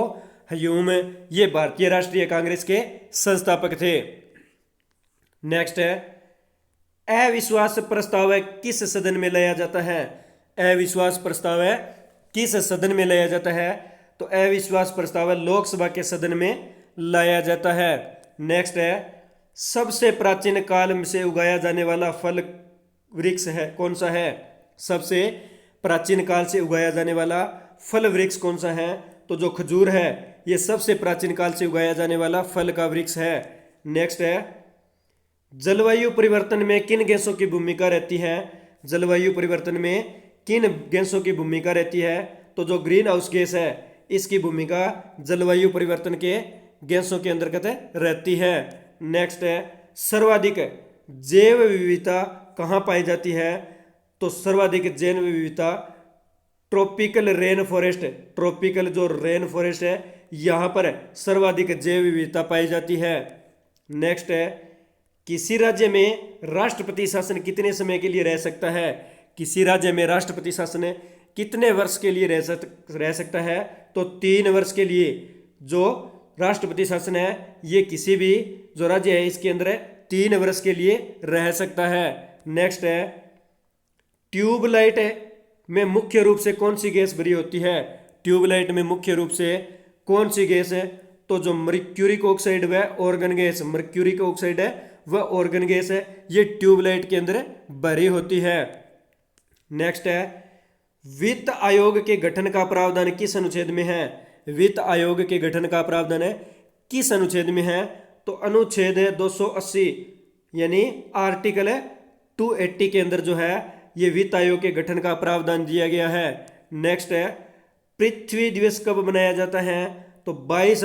ह्यूम ये भारतीय राष्ट्रीय कांग्रेस के संस्थापक थे। नेक्स्ट है, अविश्वास प्रस्ताव किस सदन में लाया जाता है? अविश्वास प्रस्ताव किस सदन में लाया जाता है? तो अविश्वास प्रस्ताव लोकसभा के सदन में लाया जाता है। नेक्स्ट है, सबसे प्राचीन काल से उगाया जाने वाला फल वृक्ष है कौन सा है? सबसे प्राचीन काल से उगाया जाने वाला फल वृक्ष कौन सा है? तो जो खजूर है ये सबसे प्राचीन काल से उगाया जाने वाला फल का वृक्ष है। नेक्स्ट है, जलवायु परिवर्तन में किन गैसों की भूमिका रहती है? जलवायु परिवर्तन में किन गैसों की भूमिका रहती है? तो जो ग्रीन हाउस गैस है इसकी भूमिका जलवायु परिवर्तन के गैसों के अंतर्गत रहती है। नेक्स्ट है, सर्वाधिक जैव विविधता कहाँ पाई जाती है? तो सर्वाधिक जैव विविधता ट्रॉपिकल रेन फॉरेस्ट, ट्रॉपिकल जो रेन फॉरेस्ट है यहाँ पर सर्वाधिक जैव विविधता पाई जाती है। नेक्स्ट है, किसी राज्य में राष्ट्रपति शासन कितने समय के लिए रह सकता है? किसी राज्य में राष्ट्रपति शासन कितने वर्ष के लिए रह सकता है? तो 3 वर्ष के लिए जो राष्ट्रपति शासन है ये किसी भी जो राज्य है इसके अंदर 3 वर्ष के लिए रह सकता है। नेक्स्ट है, ट्यूबलाइट में मुख्य रूप से कौन सी गैस भरी होती है? ट्यूबलाइट में मुख्य रूप से कौन सी गैस है? तो जो मर्क्यूरिक ऑक्साइड व ऑर्गन गैस, मर्क्यूरिक ऑक्साइड है वह ऑर्गन गैस है ये ट्यूबलाइट के अंदर भरी होती है। नेक्स्ट है, वित्त आयोग के गठन का प्रावधान किस अनुच्छेद में है? वित्त आयोग के गठन का प्रावधान है किस अनुच्छेद में है? तो अनुच्छेद 280 यानी आर्टिकल 280 के अंदर जो है ये वित्त आयोग के गठन का प्रावधान दिया गया है। नेक्स्ट है, पृथ्वी दिवस कब मनाया जाता है? तो 22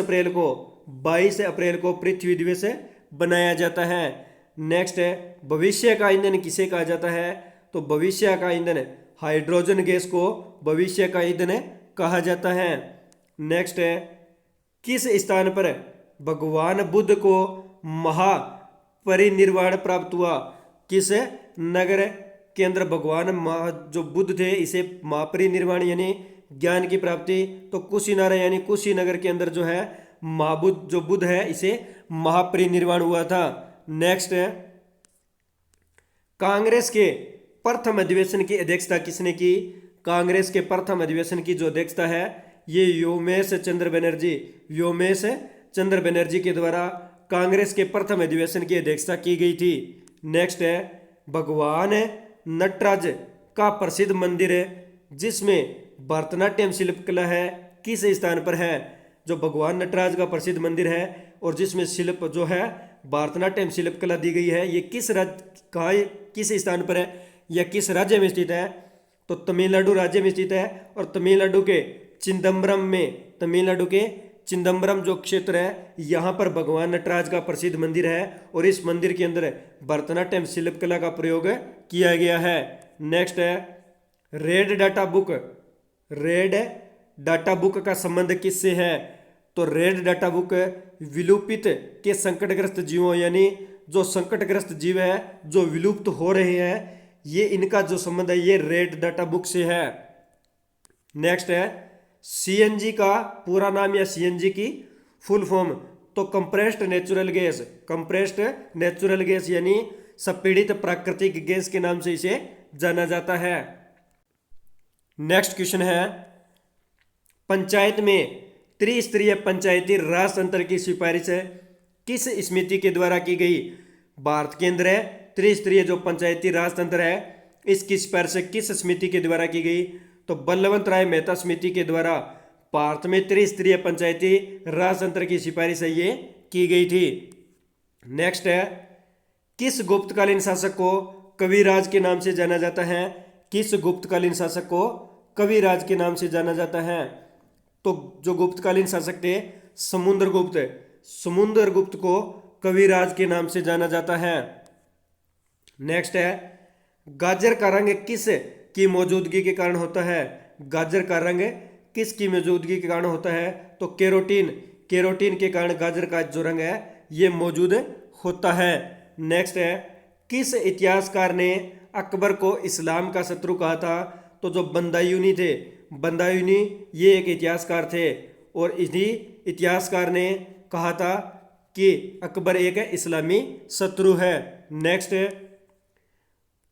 अप्रैल को पृथ्वी दिवस बनाया जाता है। नेक्स्ट है, भविष्य का ईंधन किसे कहा जाता है? तो भविष्य का ईंधन हाइड्रोजन गैस को भविष्य का ईंधन कहा जाता है। नेक्स्ट है, किस स्थान पर भगवान बुद्ध को महापरिनिर्वाण प्राप्त हुआ? किस नगर के अंदर भगवान जो बुद्ध थे इसे महापरिनिर्वाण यानी ज्ञान की प्राप्ति? तो कुशीनगर यानी कुशीनगर के अंदर जो है महाबुद्ध जो बुद्ध है इसे महापरिनिर्वाण हुआ था। नेक्स्ट है, कांग्रेस के प्रथम अधिवेशन की अध्यक्षता किसने की? कांग्रेस के प्रथम अधिवेशन की जो अध्यक्षता है ये व्योमेश चंद्र बनर्जी के द्वारा कांग्रेस के प्रथम अधिवेशन की अध्यक्षता की गई थी। नेक्स्ट है, भगवान नटराज का प्रसिद्ध मंदिर है जिसमें भरतनाट्यम शिल्पकला है किस स्थान पर है? जो भगवान नटराज का प्रसिद्ध मंदिर है और जिसमें शिल्प जो है भरतनाट्यम शिल्पकला दी गई है ये किस स्थान पर है या किस राज्य में स्थित है? तो तमिलनाडु राज्य में स्थित है और तमिलनाडु के चिदम्बरम जो क्षेत्र है यहाँ पर भगवान नटराज का प्रसिद्ध मंदिर है और इस मंदिर के अंदर भरतनाट्यम शिल्पकला का प्रयोग किया गया है। नेक्स्ट है, रेड डाटा बुक का संबंध किससे है? तो रेड डाटा बुक विलुप्त के संकटग्रस्त जीवों यानी जो संकटग्रस्त जीव है, जो विलुप्त हो रहे हैं, ये इनका जो संबंध है ये रेड डाटा बुक से है। नेक्स्ट है सीएनजी का पूरा नाम या सीएनजी की फुल फॉर्म, तो compressed natural gas, compressed natural gas यानी संपीड़ित प्राकृतिक गैस के नाम से इसे जाना जाता है। नेक्स्ट क्वेश्चन है पंचायत में त्रिस्तरीय पंचायती राज तंत्र की सिफारिश किस समिति के द्वारा की गई? भारत के अंदर है त्रिस्तरीय जो पंचायती राज तंत्र है इसकी सिफारिश किस समिति के द्वारा की गई? तो बल्लवंत राय मेहता समिति के द्वारा भारत में त्रिस्तरीय पंचायती राज तंत्र की सिफारिश है ये की गई थी। नेक्स्ट है किस गुप्तकालीन शासक को कविराज के नाम से जाना जाता है? किस गुप्तकालीन शासक को कविराज के नाम से जाना जाता है? तो जो गुप्तकालीन शासक थे समुद्रगुप्त, समुद्रगुप्त को कविराज के नाम से जाना जाता है। नेक्स्ट है गाजर का रंग किस की मौजूदगी के कारण होता है? गाजर का रंग किस की मौजूदगी के कारण होता है? तो केरोटीन, केरोटीन के कारण गाजर का जो रंग है ये मौजूद होता है। नेक्स्ट है किस इतिहासकार ने अकबर को इस्लाम का शत्रु कहा था? तो जो बंदायूनी थे, बंदायूनी ये एक इतिहासकार थे और इसी इतिहासकार ने कहा था कि अकबर एक इस्लामी शत्रु है। नेक्स्ट है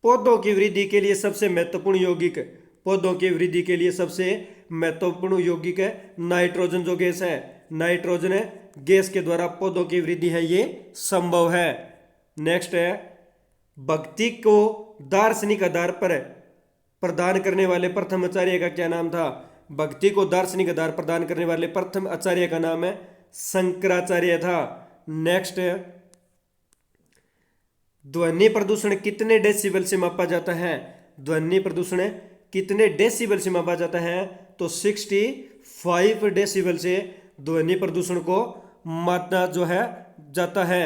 पौधों की वृद्धि के लिए सबसे महत्वपूर्ण यौगिक, पौधों की वृद्धि के लिए सबसे महत्वपूर्ण यौगिक है नाइट्रोजन जो गैस है, नाइट्रोजन गैस के द्वारा पौधों की वृद्धि है ये संभव है। नेक्स्ट है भक्ति को दार्शनिक आधार पर प्रदान करने वाले प्रथम आचार्य का क्या नाम था? भक्ति को दार्शनिक आधार प्रदान करने वाले प्रथम आचार्य का नाम है शंकराचार्य था। नेक्स्ट है ध्वनि प्रदूषण कितने डेसिबल से मापा जाता है? ध्वनि प्रदूषण कितने डेसिबल से मापा जाता है? तो 65 डेसिबल से ध्वनि प्रदूषण को मापना जो है जाता है।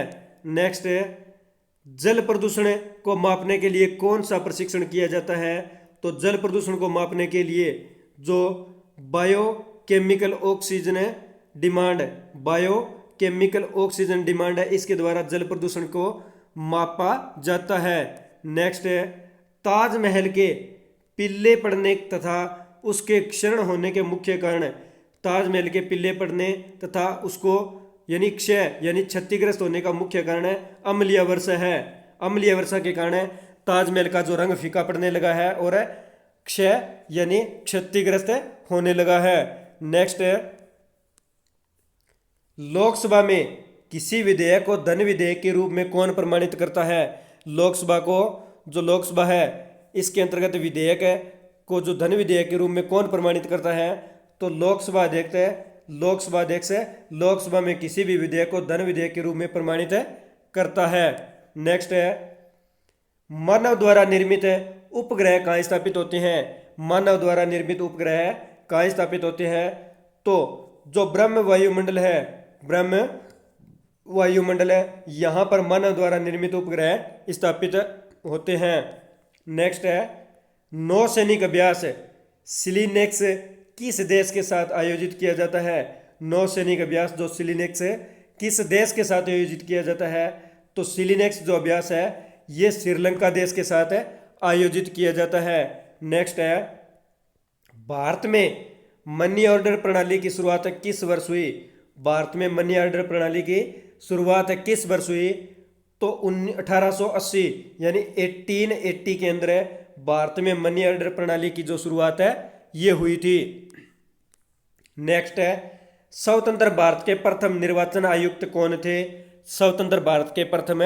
नेक्स्ट है जल प्रदूषण को मापने के लिए कौन सा प्रशिक्षण किया जाता है? तो जल प्रदूषण को मापने के लिए जो biochemical oxygen demand, biochemical oxygen demand है इसके द्वारा जल प्रदूषण को मापा जाता है। नेक्स्ट है ताजमहल के पिल्ले पड़ने तथा उसके क्षरण होने के मुख्य कारण, ताजमहल के पिल्ले पड़ने तथा उसको यानी क्षय यानी क्षतिग्रस्त होने का मुख्य कारण है अम्लीय वर्षा है। अम्लीय वर्षा के कारण ताजमहल का जो रंग फीका पड़ने लगा है और क्षय यानी क्षतिग्रस्त होने लगा है। नेक्स्ट है लोकसभा में किसी विधेयक को धन विधेयक के रूप में कौन प्रमाणित करता है? लोकसभा को, जो लोकसभा है इसके अंतर्गत विधेयक को जो धन विधेयक के रूप में कौन प्रमाणित करता है? तो लोकसभा अध्यक्ष है, लोकसभा अध्यक्ष लोकसभा में किसी भी विधेयक को धन विधेयक के रूप में प्रमाणित करता है। नेक्स्ट है मानव द्वारा निर्मित उपग्रह कहाँ स्थापित होते हैं? मानव द्वारा निर्मित उपग्रह कहाँ स्थापित होते हैं? तो जो ब्रह्म वायुमंडल है, ब्रह्म वायुमंडल है यहाँ पर मानव द्वारा निर्मित उपग्रह स्थापित होते हैं। नेक्स्ट है नौसैनिक अभ्यास सिलिनेक्स किस देश के साथ आयोजित किया जाता है? नौसैनिक अभ्यास जो सिलिनेक्स किस देश के साथ आयोजित किया जाता है? तो सिलिनेक्स जो अभ्यास है ये श्रीलंका देश के साथ आयोजित किया जाता है। नेक्स्ट है भारत में मनी ऑर्डर प्रणाली की शुरुआत किस वर्ष हुई? भारत में मनी ऑर्डर प्रणाली की शुरुआत किस वर्ष हुई? तो 1880 यानी 1880 के अंदर भारत में मनी ऑर्डर प्रणाली की जो शुरुआत है ये हुई थी। नेक्स्ट है स्वतंत्र भारत के प्रथम निर्वाचन आयुक्त कौन थे? स्वतंत्र भारत के प्रथम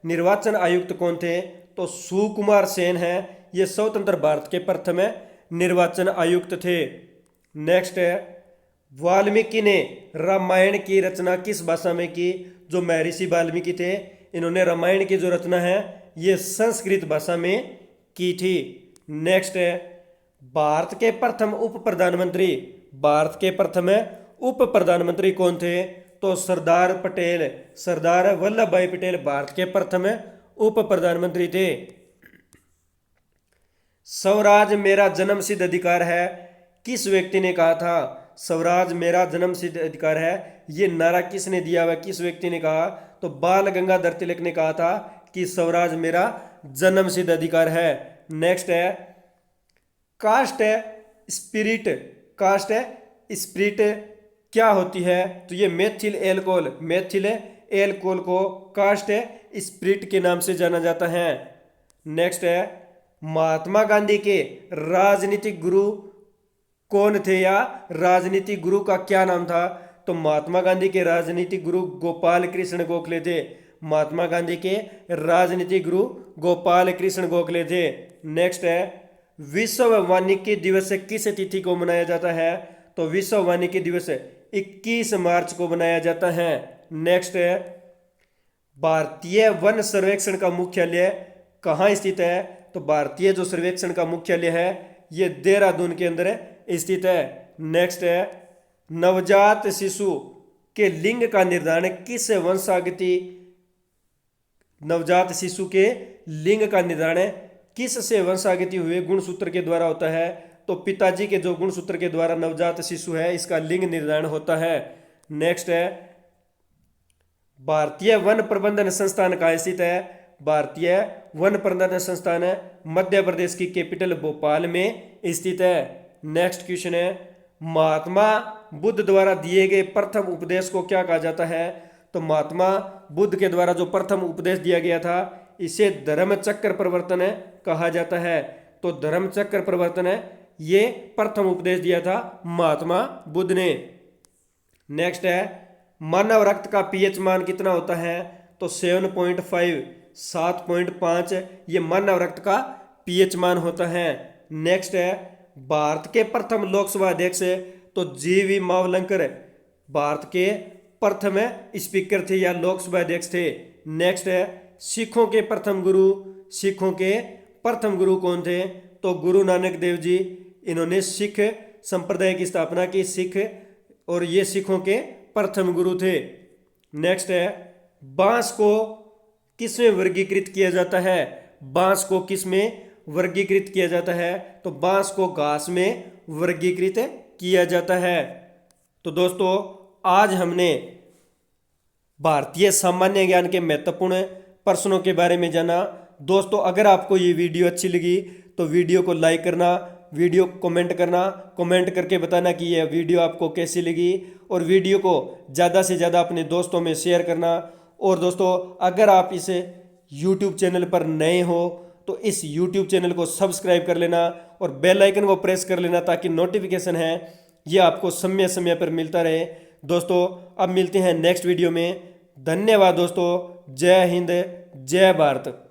निर्वाचन आयुक्त कौन थे? तो सुकुमार सेन है, ये स्वतंत्र भारत के प्रथम निर्वाचन आयुक्त थे। नेक्स्ट है वाल्मीकि ने रामायण की रचना किस भाषा में की? जो महर्षि वाल्मीकि थे इन्होंने रामायण की जो रचना है ये संस्कृत भाषा में की थी। नेक्स्ट है भारत के प्रथम उप प्रधानमंत्री, भारत के प्रथम उप प्रधानमंत्री कौन थे? तो सरदार पटेल, सरदार वल्लभ भाई पटेल भारत के प्रथम उप प्रधानमंत्री थे। स्वराज मेरा जन्मसिद्ध अधिकार है किस व्यक्ति ने कहा था? स्वराज मेरा जन्मसिद्ध अधिकार है ये नारा किसने दिया हुआ, किस व्यक्ति ने कहा? तो बाल गंगाधर तिलक ने कहा था कि स्वराज मेरा जन्मसिद्ध अधिकार है। नेक्स्ट है कास्ट स्पिरिट। कास्ट स्पिरिट क्या होती है? तो ये मेथिल एल्कोहल को कास्ट स्पिरिट के नाम से जाना जाता है। नेक्स्ट है महात्मा गांधी के राजनीतिक गुरु कौन थे, या राजनीतिक गुरु का क्या नाम था? तो महात्मा गांधी के राजनीतिक गुरु गोपाल कृष्ण गोखले थे। महात्मा गांधी के राजनीतिक गुरु गोपाल कृष्ण गोखले थे। नेक्स्ट है विश्व वानिकी दिवस किस तिथि को मनाया जाता है? तो विश्व वानिकी दिवस 21 मार्च को मनाया जाता है। नेक्स्ट है भारतीय वन सर्वेक्षण का मुख्यालय कहाँ स्थित है? तो भारतीय जो सर्वेक्षण का मुख्यालय है ये देहरादून के अंदर स्थित है। नेक्स्ट है नवजात शिशु के लिंग का निर्धारण किस वंशागति नवजात शिशु के लिंग का निर्धारण किस से वंशागति हुए गुणसूत्र के द्वारा होता है? तो पिताजी के जो गुणसूत्र के द्वारा नवजात शिशु है इसका लिंग निर्धारण होता है। नेक्स्ट है भारतीय वन प्रबंधन संस्थान कहाँ स्थित है? भारतीय वन प्रबंधन संस्थान मध्य प्रदेश की कैपिटल भोपाल में स्थित है। नेक्स्ट क्वेश्चन है महात्मा बुद्ध द्वारा दिए गए प्रथम उपदेश को क्या कहा जाता है? तो महात्मा बुद्ध के द्वारा जो प्रथम उपदेश दिया गया था इसे धर्म चक्र प्रवर्तन कहा जाता है। तो धर्म चक्र प्रवर्तन ये प्रथम उपदेश दिया था महात्मा बुद्ध ने। नेक्स्ट है मानव रक्त का पीएच मान कितना होता है? तो 7.5 7.5 ये मानव रक्त का पीएच मान होता है। नेक्स्ट है भारत के प्रथम लोकसभा अध्यक्ष तो जीवी मावलंकर भारत के प्रथम स्पीकर थे या लोकसभा अध्यक्ष थे। नेक्स्ट है सिखों के प्रथम गुरु कौन थे? तो गुरु नानक देव जी, इन्होंने सिख संप्रदाय की स्थापना की, सिख, और ये सिखों के प्रथम गुरु थे। नेक्स्ट है बांस को किसमें वर्गीकृत किया जाता है? बांस को किसमें वर्गीकृत किया जाता है? तो बांस को घास में वर्गीकृत किया जाता है। तो दोस्तों आज हमने भारतीय सामान्य ज्ञान के महत्वपूर्ण प्रश्नों के बारे में जाना। दोस्तों अगर आपको ये वीडियो अच्छी लगी तो वीडियो को लाइक करना, वीडियो को कमेंट करके बताना कि यह वीडियो आपको कैसी लगी, और वीडियो को ज़्यादा से ज़्यादा अपने दोस्तों में शेयर करना। और दोस्तों अगर आप इस YouTube चैनल पर नए हो तो इस YouTube चैनल को सब्सक्राइब कर लेना और बेल आइकन को प्रेस कर लेना ताकि नोटिफिकेशन है ये आपको समय समय पर मिलता रहे। दोस्तों अब मिलते हैं नेक्स्ट वीडियो में। धन्यवाद दोस्तों। जय हिंद, जय भारत।